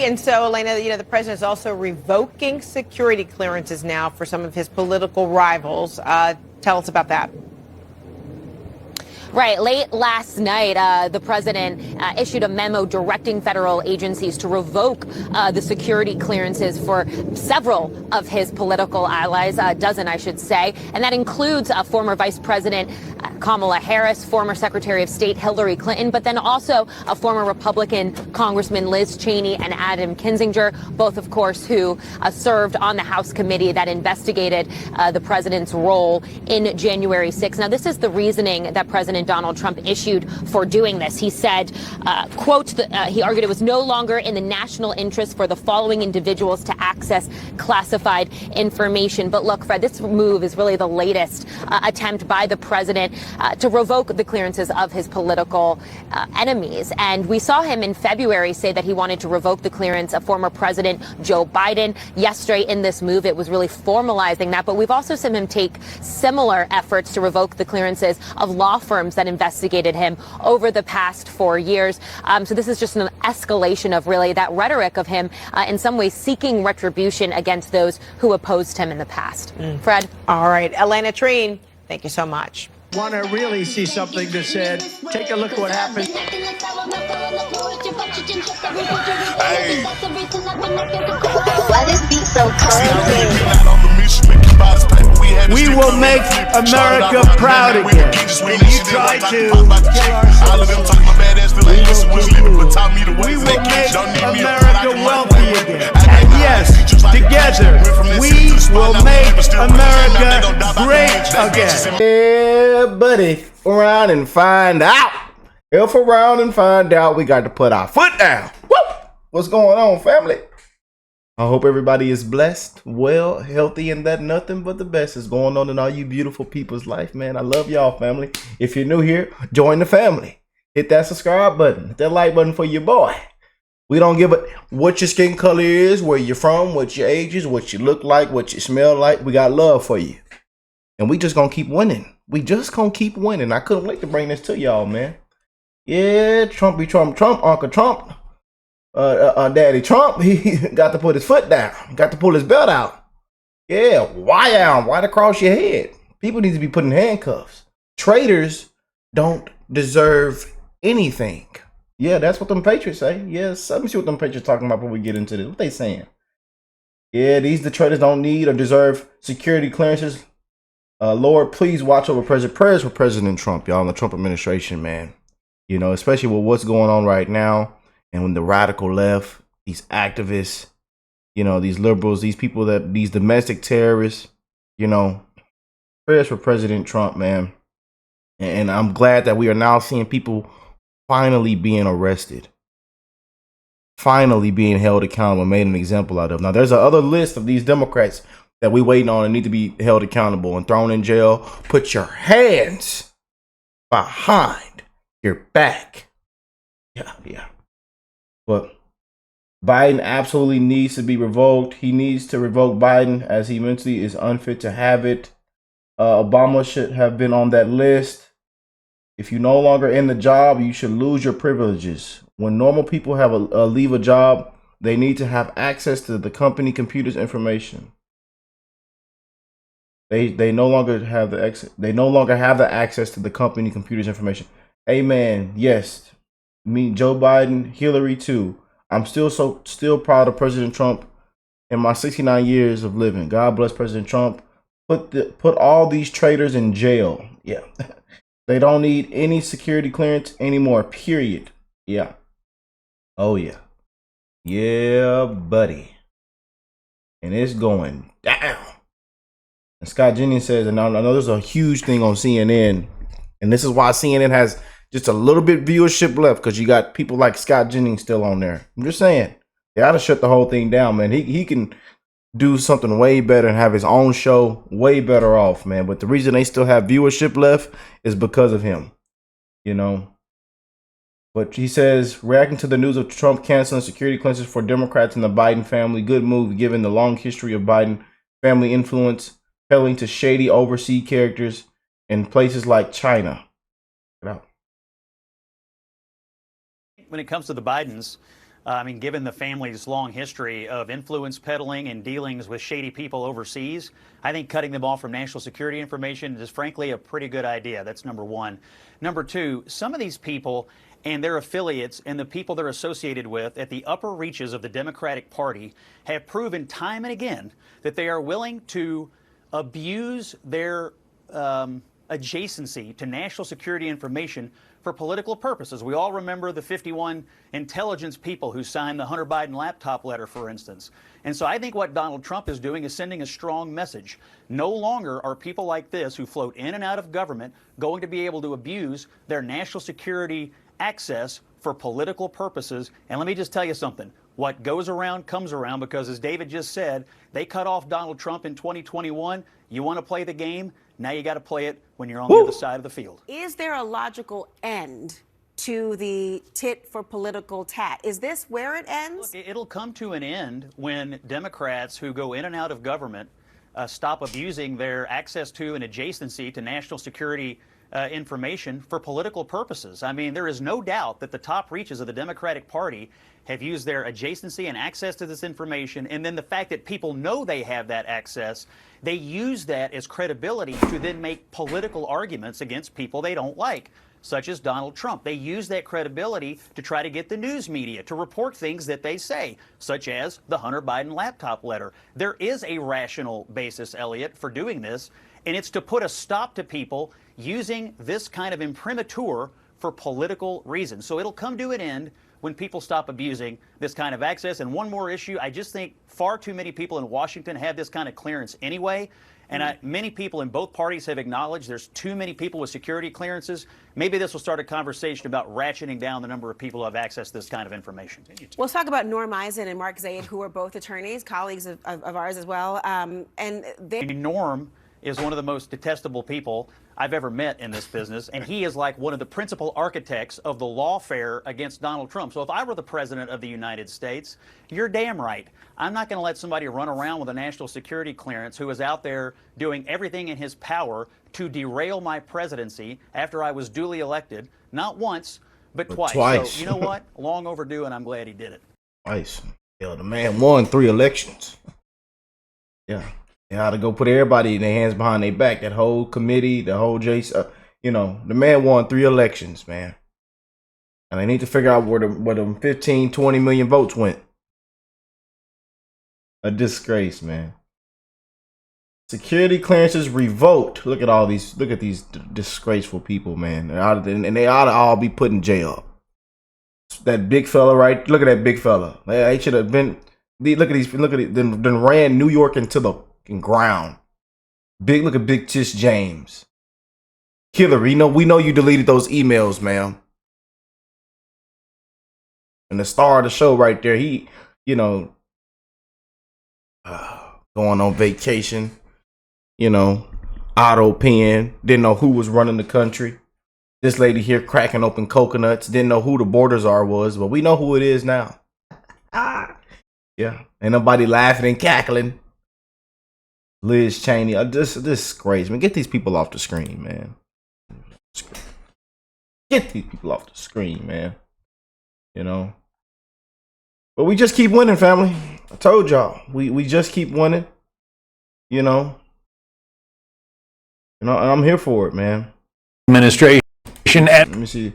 And so, Elena, the president is also revoking security clearances now for some of his political rivals. Tell us about that. Right. Late last night, the president issued a memo directing federal agencies to revoke the security clearances for several of his political allies, a dozen, I should say. And that includes former Vice President Kamala Harris, former Secretary of State Hillary Clinton, but then also a former Republican Congressman Liz Cheney and Adam Kinzinger, both, of course, who served on the House committee that investigated the president's role in January 6th. Now, this is the reasoning that President Donald Trump issued for doing this. He said, quote, he argued it was no longer in the national interest for the following individuals to access classified information. But look, Fred, this move is really the latest attempt by the president to revoke the clearances of his political enemies. And we saw him in February say that he wanted to revoke the clearance of former President Joe Biden. Yesterday in this move, it was really formalizing that. But we've also seen him take similar efforts to revoke the clearances of law firms that investigated him over the past 4 years. So this is just an escalation of really that rhetoric of him in some ways seeking retribution against those who opposed him in the past. Fred? All right. Elena Treen, thank you so much. Want to really see something that said, take a look at what happened. Hey. Why this beat so cold? We will make America proud again. And you try to kill our we will make America wealthy again. And yes, together, we will make America great again. Yeah, buddy, around and find out. If around and find out, we got to put our foot down. Woo! What's going on, family? I hope everybody is blessed, well, healthy, and that nothing but the best is going on in all you beautiful people's life, man. I love y'all, family. If you're new here, join the family. Hit that subscribe button. Hit that like button for your boy. We don't give a what your skin color is, where you're from, what your age is, what you look like, what you smell like. We got love for you. And we just gonna keep winning. We just gonna keep winning. I couldn't wait to bring this to y'all, man. Yeah, Trumpy Trump, Uncle Trump. Daddy Trump, he got to put his foot down, got to pull his belt out. Yeah, why out? Right across your head. People need to be put in handcuffs. Traitors don't deserve anything. Yeah, that's what them Patriots say. Yes, let me see what them Patriots talking about before we get into this. What they saying? Yeah, the traitors don't need or deserve security clearances. Lord, please watch over prayers for President Trump, y'all, and the Trump administration, man. You know, especially with what's going on right now. And when the radical left, these activists, you know, these liberals, these people these domestic terrorists, you know, prayers for President Trump, man. And I'm glad that we are now seeing people finally being arrested, finally being held accountable, made an example out of. Now, there's another list of these Democrats that we waiting on and need to be held accountable and thrown in jail. Put your hands behind your back. Yeah. But Biden absolutely needs to be revoked. He needs to revoke Biden as he mentally is unfit to have it. Obama should have been on that list. If you're no longer in the job, you should lose your privileges. When normal people have leave a job, they need to have access to the company computer's information. They no longer have the access to the company computer's information. Amen. Yes. Me, Joe Biden, Hillary too. I'm still proud of President Trump in my 69 years of living. God bless President Trump. Put all these traitors in jail. Yeah. They don't need any security clearance anymore. Period. Yeah. Oh yeah. Yeah, buddy. And it's going down. And Scott Jennings says, and I know there's a huge thing on CNN, and this is why CNN has just a little bit viewership left, because you got people like Scott Jennings still on there. I'm just saying, they ought to shut the whole thing down, man. He can do something way better and have his own show way better off, man. But the reason they still have viewership left is because of him, you know. But he says, reacting to the news of Trump canceling security clearances for Democrats and the Biden family, good move given the long history of Biden family influence, appealing to shady overseas characters in places like China. When it comes to the Bidens, I mean, given the family's long history of influence peddling and dealings with shady people overseas, I think cutting them off from national security information is frankly a pretty good idea. That's number one. Number two, some of these people and their affiliates and the people they're associated with at the upper reaches of the Democratic Party have proven time and again that they are willing to abuse their adjacency to national security information for political purposes. We all remember the 51 intelligence people who signed the Hunter Biden laptop letter, for instance. And so I think what Donald Trump is doing is sending a strong message. No longer are people like this who float in and out of government going to be able to abuse their national security access for political purposes. And let me just tell you something. What goes around comes around, because as David just said, they cut off Donald Trump in 2021. You want to play the game? Now you got to play it when you're on the other side of the field. Is there a logical end to the tit for political tat? Is this where it ends? Look, it'll come to an end when Democrats who go in and out of government stop abusing their access to and adjacency to national security information for political purposes. I mean, there is no doubt that the top reaches of the Democratic Party have used their adjacency and access to this information, and then the fact that people know they have that access, they use that as credibility to then make political arguments against people they don't like, such as Donald Trump. They use that credibility to try to get the news media to report things that they say, such as the Hunter Biden laptop letter. There is a rational basis, Elliot, for doing this, and it's to put a stop to people using this kind of imprimatur for political reasons. So it'll come to an end when people stop abusing this kind of access. And one more issue, I just think far too many people in Washington have this kind of clearance anyway. And many people in both parties have acknowledged there's too many people with security clearances. Maybe this will start a conversation about ratcheting down the number of people who have access to this kind of information. Well, let's talk about Norm Eisen and Mark Zaid, who are both attorneys, colleagues of ours as well. And Norm is one of the most detestable people I've ever met in this business, and he is like one of the principal architects of the lawfare against Donald Trump. So if I were the president of the United States, you're damn right. I'm not going to let somebody run around with a national security clearance who is out there doing everything in his power to derail my presidency after I was duly elected, not once, but twice. So you know what? Long overdue, and I'm glad he did it. Twice. Yeah, the man won 3 elections. Yeah. They ought to go put everybody in their hands behind their back. That whole committee, the whole Jason, you know, the man won 3 elections, man. And they need to figure out where them 15, 20 million votes went. A disgrace, man. Security clearances revoked. Look at these disgraceful people, man. And they ought to all be put in jail. That big fella, right? Look at that big fella. They should have been. Look at them ran New York into the ground. Look at Big Tish James. Hillary, we know you deleted those emails, ma'am. And the star of the show right there, he, going on vacation, auto pen, didn't know who was running the country. This lady here cracking open coconuts, didn't know who the borders was, but we know who it is now. Yeah, ain't nobody laughing and cackling. Liz Cheney, disgrace, man. Get these people off the screen, man. Get these people off the screen, man. But we just keep winning, family. I told y'all, we just keep winning. And I'm here for it, man. Administration. Let me see.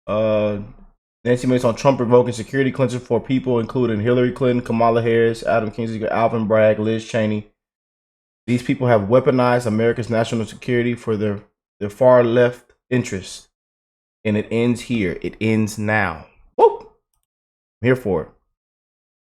Nancy Mace on Trump revoking security clearances for people, including Hillary Clinton, Kamala Harris, Adam Kinzinger, Alvin Bragg, Liz Cheney. These people have weaponized America's national security for their far left interests. And it ends here. It ends now. Woo! I'm here for it.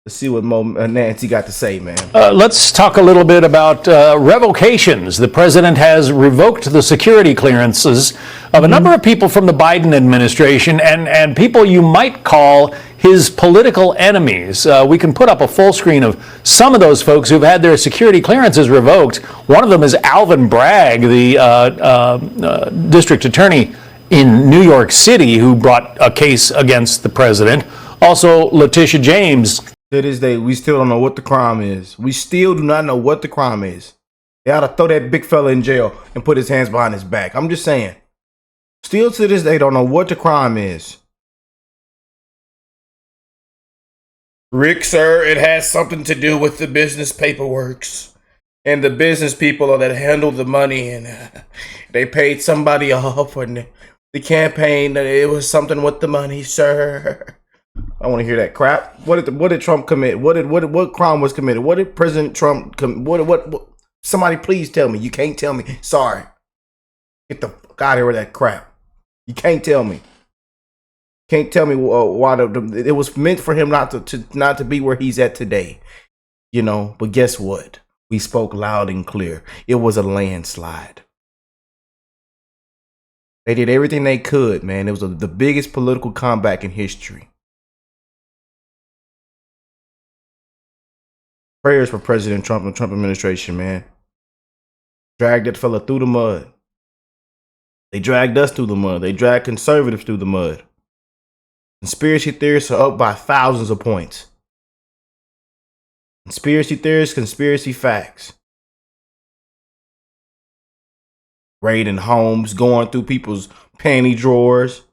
Let's see what Nancy got to say, man. Let's talk a little bit about revocations. The president has revoked the security clearances of a number of people from the Biden administration and people you might call his political enemies. We can put up a full screen of some of those folks who've had their security clearances revoked. One of them is Alvin Bragg, the district attorney in New York City, who brought a case against the president. Also, Letitia James. To this day, we still don't know what the crime is. We still do not know what the crime is. They ought to throw that big fella in jail and put his hands behind his back. I'm just saying. Still to this day, don't know what the crime is. Rick, sir, it has something to do with the business paperworks and the business people that handle the money, and they paid somebody off for the campaign. That it was something with the money, sir. I want to hear that crap. What did Trump commit? What crime was committed? What did President Trump what? Somebody please tell me. You can't tell me. Sorry. Get the fuck out of here with that crap. You can't tell me. Can't tell me why it was meant for him not to be where he's at today. You know, but guess what? We spoke loud and clear. It was a landslide. They did everything they could, man. It was the biggest political comeback in history. Prayers for President Trump and the Trump administration, man. Dragged that fella through the mud. They dragged us through the mud. They dragged conservatives through the mud. Conspiracy theorists are up by thousands of points. Conspiracy theorists, conspiracy facts. Raiding homes, going through people's panty drawers.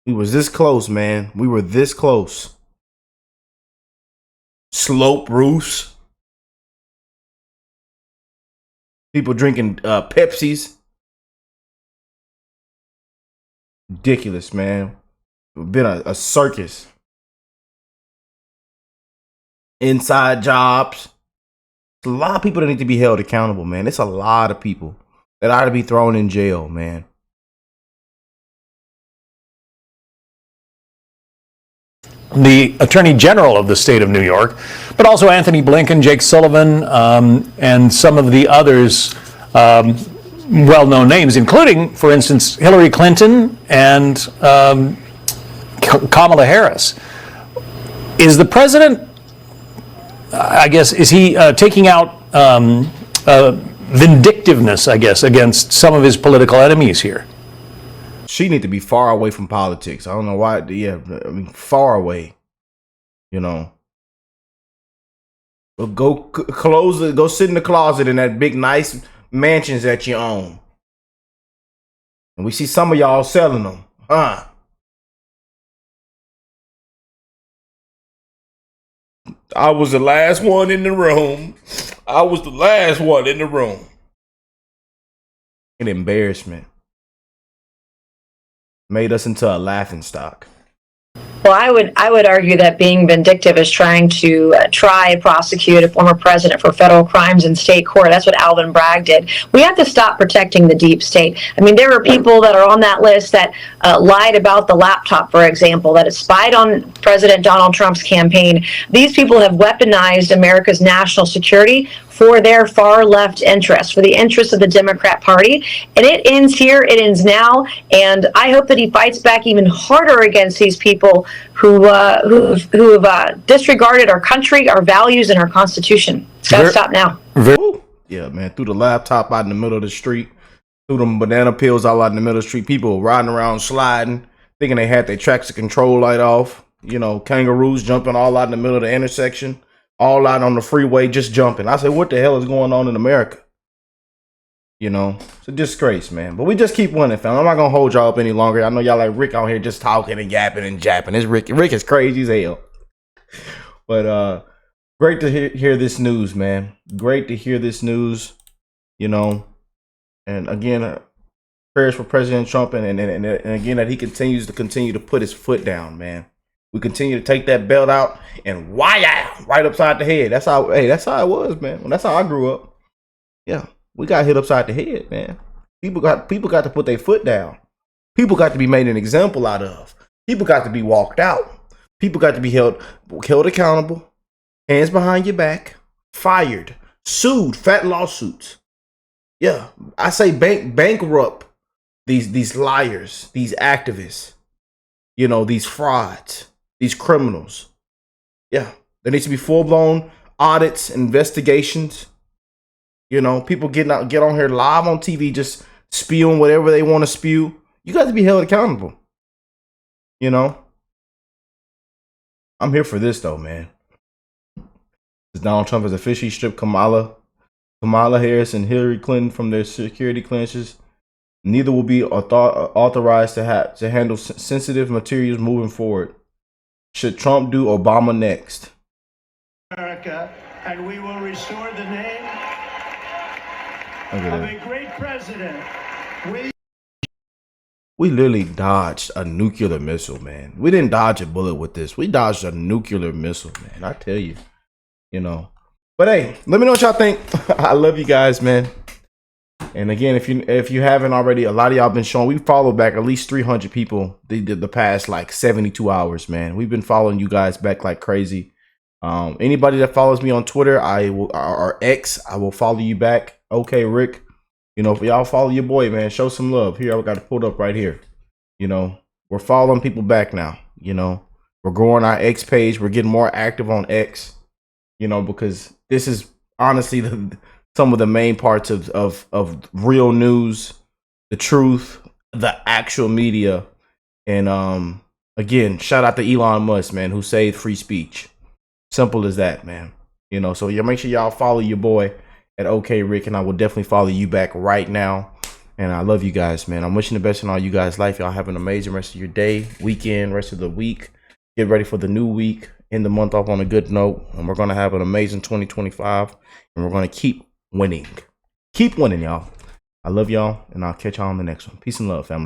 We was this close, man. We were this close. Slope roofs. People drinking Pepsis. Ridiculous, man. It's been a circus. Inside jobs. There's a lot of people that need to be held accountable, man. It's a lot of people that ought to be thrown in jail, man. The Attorney General of the state of New York, but also Anthony Blinken, Jake Sullivan, and some of the others, well-known names, including, for instance, Hillary Clinton and Kamala Harris. Is the president, I guess, is he taking out vindictiveness, I guess, against some of his political enemies here? She need to be far away from politics. I don't know why. Yeah, I mean, far away. You know, go sit in the closet in that big, nice mansions that you own. And we see some of y'all selling them, huh? I was the last one in the room. I was the last one in the room. An embarrassment. Made us into a laughingstock. Well, I would argue that being vindictive is trying to try and prosecute a former president for federal crimes in state court. That's what Alvin Bragg did. We have to stop protecting the deep state. I mean, there are people that are on that list that lied about the laptop, for example, that has spied on President Donald Trump's campaign. These people have weaponized America's national security for their far left interests, for the interests of the Democrat Party. And it ends here, it ends now. And I hope that he fights back even harder against these people who have disregarded our country, our values, and our Constitution. It's got to stop now. Yeah, man, threw the laptop out in the middle of the street, threw them banana peels all out in the middle of the street. People riding around sliding, thinking they had their traction control light off. You know, kangaroos jumping all out in the middle of the intersection. All out on the freeway, just jumping. I said, what the hell is going on in America? You know, it's a disgrace, man. But we just keep winning, fam. I'm not going to hold y'all up any longer. I know y'all like Rick out here just talking and yapping and japping. It's Rick. Rick is crazy as hell. But great to hear this news, man. Great to hear this news, you know. And again, prayers for President Trump. And again, that he continues to put his foot down, man. We continue to take that belt out and right upside the head. That's how it was, man. That's how I grew up. Yeah, we got hit upside the head, man. People got to put their foot down. People got to be made an example out of. People got to be walked out. People got to be held accountable. Hands behind your back. Fired. Sued. Fat lawsuits. Yeah, I say bankrupt these liars, these activists. You know, these frauds. These criminals. Yeah. There needs to be full-blown audits, investigations. You know, people get on here live on TV just spewing whatever they want to spew. You got to be held accountable. You know? I'm here for this, though, man. Donald Trump has officially stripped Kamala Harris and Hillary Clinton from their security clearances. Neither will be authorized to handle sensitive materials moving forward. Should Trump do Obama next? America, and we will restore the name of a great president. We literally dodged a nuclear missile, man. We didn't dodge a bullet with this. We dodged a nuclear missile, man. I tell you, you know. But hey, let me know what y'all think. I love you guys, man. And again, if you haven't already, a lot of y'all been showing. We followed back at least 300 people. They did the past like 72 hours, man. We've been following you guys back like crazy. Anybody that follows me on Twitter, or X, I will follow you back. OkayRickk. You know, if y'all follow your boy, man, show some love. Here, I got it pulled up right here. You know, we're following people back now. You know, we're growing our X page. We're getting more active on X. You know, because this is honestly some of the main parts of real news, the truth, the actual media. And again, shout out to Elon Musk, man, who saved free speech. Simple as that, man. You know, so make sure y'all follow your boy at OkayRickk, and I will definitely follow you back right now. And I love you guys, man. I'm wishing the best in all you guys' life. Y'all have an amazing rest of your day, weekend, rest of the week. Get ready for the new week. End the month off on a good note. And we're going to have an amazing 2025. And we're going to keep winning. Keep winning, y'all. I love y'all, and I'll catch y'all on the next one. Peace and love, family.